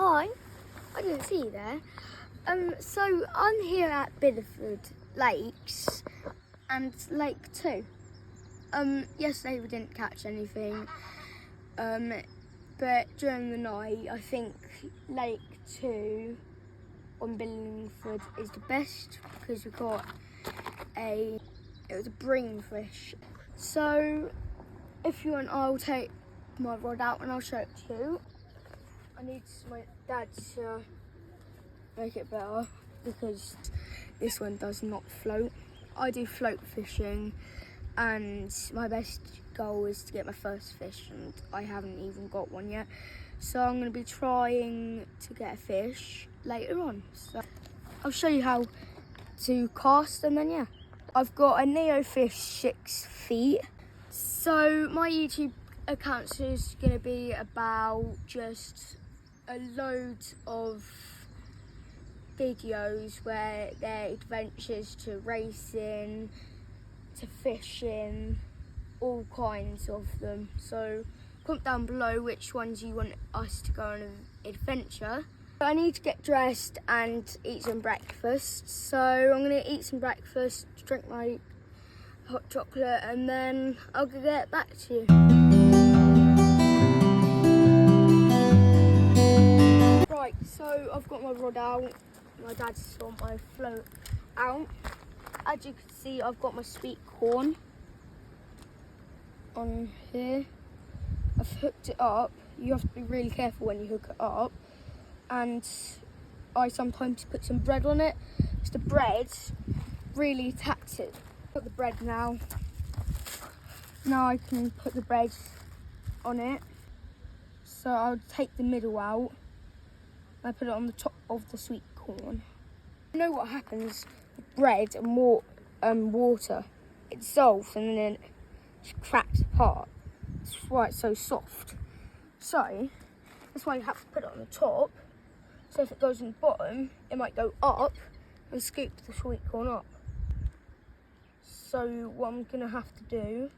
Hi, I didn't see you there. So I'm here at Billingford Lakes and Lake 2. Yesterday we didn't catch anything, but during the night I think Lake 2 on Billingford is the best because we got it was a bream fish. So if you want, I'll take my rod out and I'll show it to you. I need my dad to make it better because this one does not float. I do float fishing and my best goal is to get my first fish, and I haven't even got one yet. So I'm going to be trying to get a fish later on. So I'll show you how to cast, and then yeah. I've got a Neo fish 6 feet. So my YouTube account is going to be about just a load of videos where they're adventures to racing, to fishing, all kinds of them. So comment down below which ones you want us to go on an adventure. I need to get dressed and eat some breakfast. So I'm going to eat some breakfast, drink my hot chocolate, and then I'll get back to you. Right, so I've got my rod out. My dad's got my float out. As you can see, I've got my sweet corn on here. I've hooked it up. You have to be really careful when you hook it up. And I sometimes put some bread on it. Because the bread really attacks it. Put the bread now. Now I can put the bread on it. So I'll take the middle out. I put it on the top of the sweet corn. You know what happens with bread and water? It dissolves and then it cracks apart. That's why it's so soft. So that's why you have to put it on the top. So if it goes in the bottom, it might go up and scoop the sweet corn up. So what I'm gonna have to do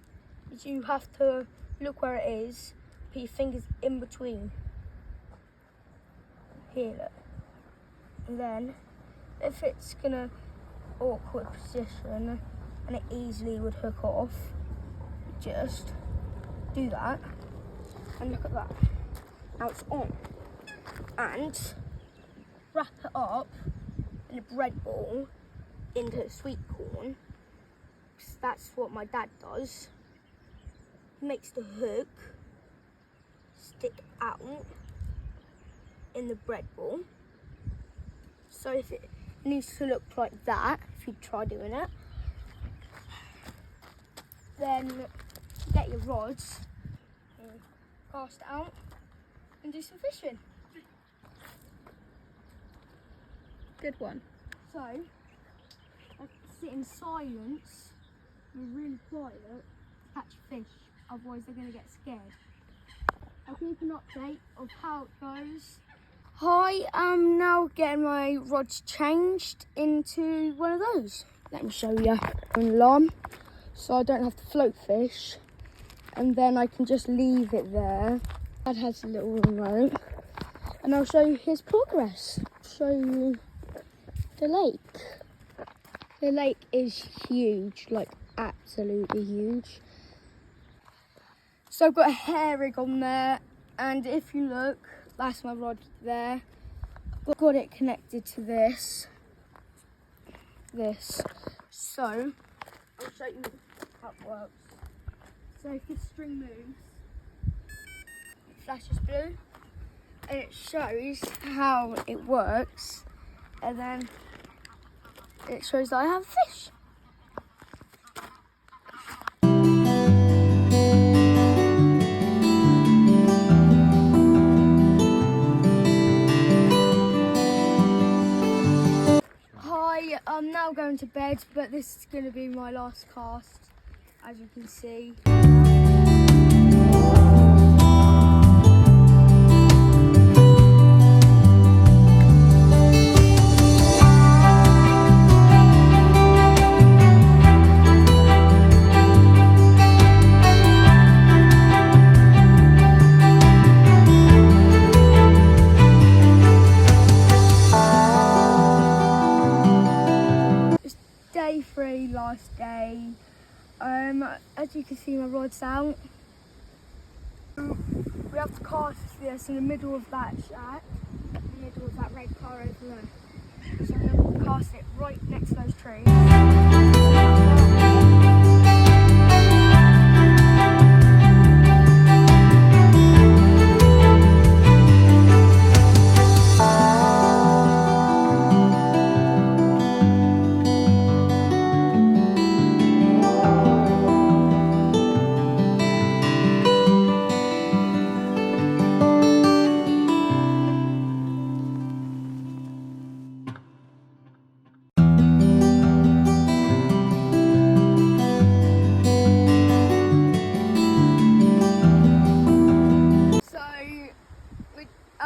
is you have to look where it is, put your fingers in between. Here, look. And then if it's gonna awkward position and it easily would hook off, just do that and look at that. Now it's on. And wrap it up in a bread ball into the sweet corn. That's what my dad does. He makes the hook stick out in the bread ball. So if it needs to look like that, if you try doing it, then get your rods and cast it out and do some fishing. Good one. So I sit in silence, be really quiet, catch fish, otherwise they're going to get scared. I'll keep an update of how it goes. Hi, I'm now getting my rods changed into one of those. Let me show you. An alarm, so I don't have to float fish, and then I can just leave it there. Dad has a little remote, and I'll show you his progress. Show you the lake. The lake is huge, like absolutely huge. So I've got a hair rig on there, and if you look, that's my rod there. I've got it connected to this. So I'll show you how it works. So if the string moves, it flashes blue, and it shows how it works, and then it shows that I have a fish. Hi, I'm now going to bed, but this is going to be my last cast, as you can see. as you can see, my rod's out. We have to cast this in the middle of that shack, in the middle of that red car over there. So I'm going to cast it right next to those trees.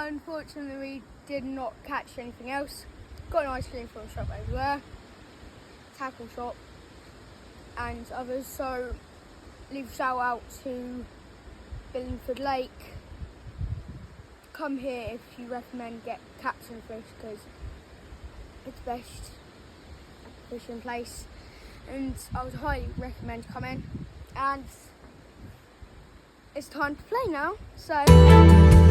Unfortunately, we did not catch anything else. Got an ice cream from a shop over there, tackle shop, and others. So, leave a shout out to Billingford Lake. Come here if you recommend catching fish, because it's the best fishing place, and I would highly recommend coming. And it's time to play now. So.